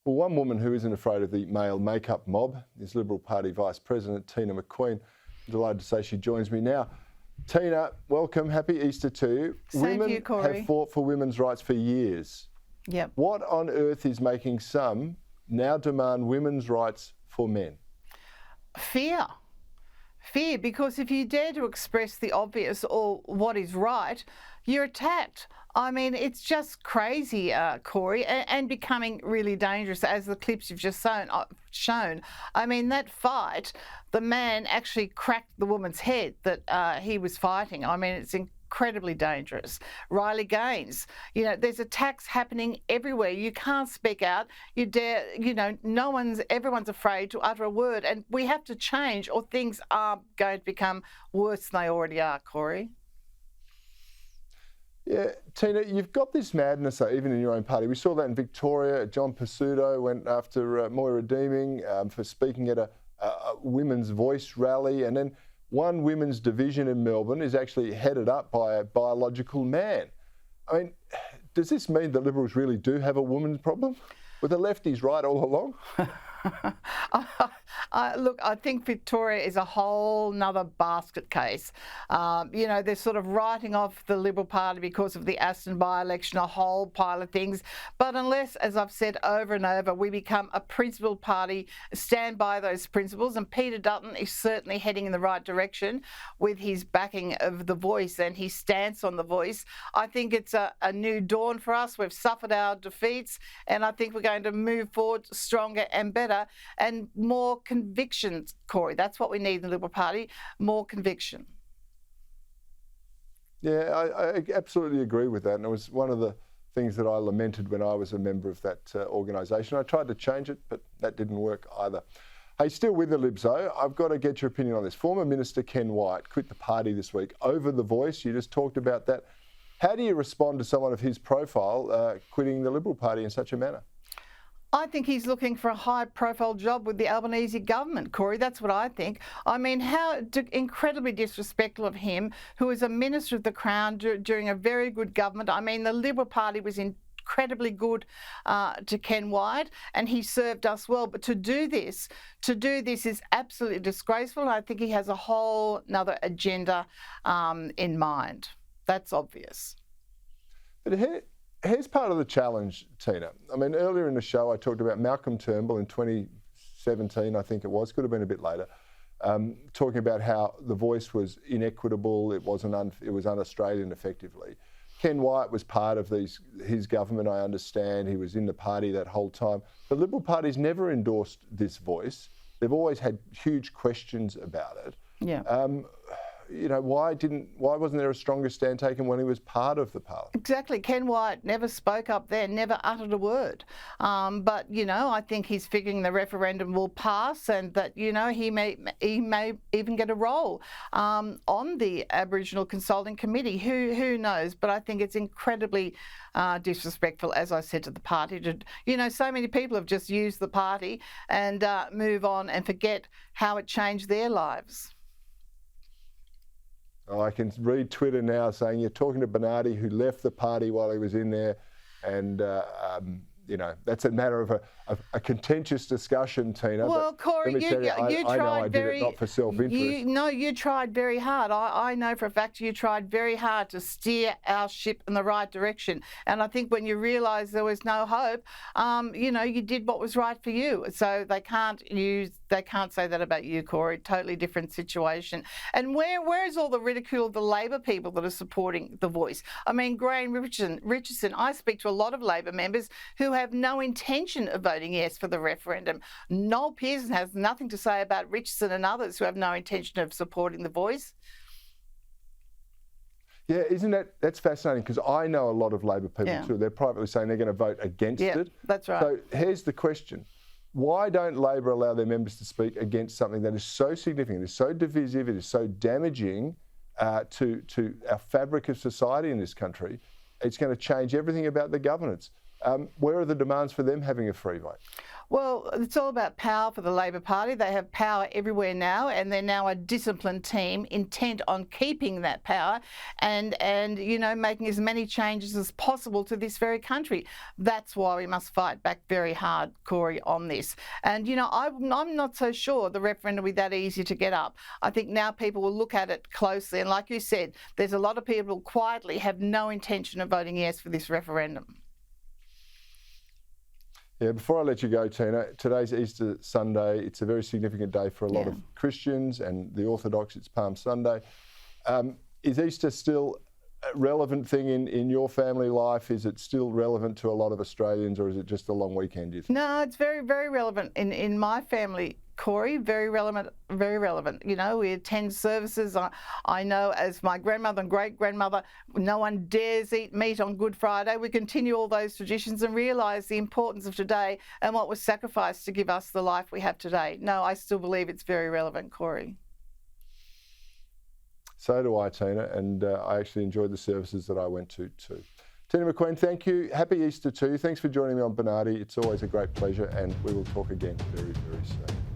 Well, one woman who isn't afraid of the male makeup mob is Liberal Party Vice President Teena McQueen. I'm delighted to say she joins me now. Teena, welcome. Happy Easter to you. Same to you, Cory. Have fought for women's rights for years. Yep. What on earth is making some now demand women's rights for men? Fear. Fear, because if you dare to express the obvious or what is right, you're attacked. I mean, it's just crazy, Cory, and becoming really dangerous, as the clips you've just shown. I mean, that fight, the man actually cracked the woman's head that he was fighting. I mean, it's incredibly dangerous. Riley Gaines, you know, there's attacks happening everywhere. You can't speak out. You dare, you know, everyone's afraid to utter a word, and we have to change, or things are going to become worse than they already are, Cory. Yeah, Teena, you've got this madness, though, even in your own party. We saw that in Victoria. John Pizzuto went after Moira Deeming for speaking at a women's voice rally. And then one women's division in Melbourne is actually headed up by a biological man. I mean, does this mean the Liberals really do have a women's problem? Were the lefties right all along? Look, I think Victoria is a whole nother basket case. You know, they're sort of writing off the Liberal Party because of the Aston by-election, a whole pile of things. But unless, as I've said over and over, we become a principled party, stand by those principles, and Peter Dutton is certainly heading in the right direction with his backing of The Voice and his stance on The Voice. I think it's a new dawn for us. We've suffered our defeats, and I think we're going to move forward stronger and better. And more conviction, Cory. That's what we need in the Liberal Party, more conviction. Yeah, I absolutely agree with that. And it was one of the things that I lamented when I was a member of that organisation. I tried to change it, but that didn't work either. Hey, still with the Libs, though, I've got to get your opinion on this. Former Minister Ken Wyatt quit the party this week over The Voice. You just talked about that. How do you respond to someone of his profile quitting the Liberal Party in such a manner? I think he's looking for a high-profile job with the Albanese government, Cory. That's what I think. I mean, how incredibly disrespectful of him, who is a Minister of the Crown during a very good government. I mean, the Liberal Party was incredibly good to Ken Wyatt, and he served us well. But to do this is absolutely disgraceful. And I think he has a whole another agenda in mind. That's obvious. But here's part of the challenge, Teena. I mean, earlier in the show, I talked about Malcolm Turnbull in 2017, I think it was, could have been a bit later, talking about how The Voice was inequitable, it was un-Australian effectively. Ken Wyatt was part of his government, I understand. He was in the party that whole time. The Liberal Party's never endorsed this Voice. They've always had huge questions about it. Yeah. You know, why wasn't there a stronger stand taken when he was part of the parliament? Exactly. Ken Wyatt never spoke up there, never uttered a word. But, you know, I think he's figuring the referendum will pass and that, you know, he may even get a role on the Aboriginal Consulting Committee. Who knows? But I think it's incredibly disrespectful, as I said, to the party. You know, so many people have just used the party and move on and forget how it changed their lives. Oh, I can read Twitter now saying you're talking to Bernardi, who left the party while he was in there, and you know, that's a matter of a contentious discussion, Teena. Well, Cory, you I know I did very, it not for self-interest. No, you tried very hard. I know for a fact you tried very hard to steer our ship in the right direction. And I think when you realised there was no hope, you know, you did what was right for you. So they can't say that about you, Cory. Totally different situation. And where is all the ridicule of the Labor people that are supporting The Voice? I mean, Graham Richardson, I speak to a lot of Labor members who have no intention of voting yes for the referendum. Noel Pearson has nothing to say about Richardson and others who have no intention of supporting The Voice. Yeah, that's fascinating, because I know a lot of Labor people too. They're privately saying they're going to vote against it. That's right. So here's the question. Why don't Labor allow their members to speak against something that is so significant, it is so divisive, it is so damaging to our fabric of society in this country? It's going to change everything about the governance. Where are the demands for them having a free vote? Well, it's all about power for the Labor Party. They have power everywhere now, and they're now a disciplined team intent on keeping that power and making as many changes as possible to this very country. That's why we must fight back very hard, Cory, on this. And, I'm not so sure the referendum will be that easy to get up. I think now people will look at it closely. And like you said, there's a lot of people quietly have no intention of voting yes for this referendum. Yeah, before I let you go, Teena, today's Easter Sunday. It's a very significant day for a lot of Christians, and the Orthodox, it's Palm Sunday. Is Easter still a relevant thing in your family life? Is it still relevant to a lot of Australians, or is it just a long weekend, do you think? No, it's very, very relevant in my family, Cory. Very relevant, very relevant. We attend services. I know as my grandmother and great-grandmother, no one dares eat meat on Good Friday. We continue all those traditions and realise the importance of today and what was sacrificed to give us the life we have today. No, I still believe it's very relevant, Cory. So do I, Teena, and I actually enjoyed the services that I went to too. Teena McQueen, thank you. Happy Easter to you. Thanks for joining me on Bernardi. It's always a great pleasure, and we will talk again very, very soon.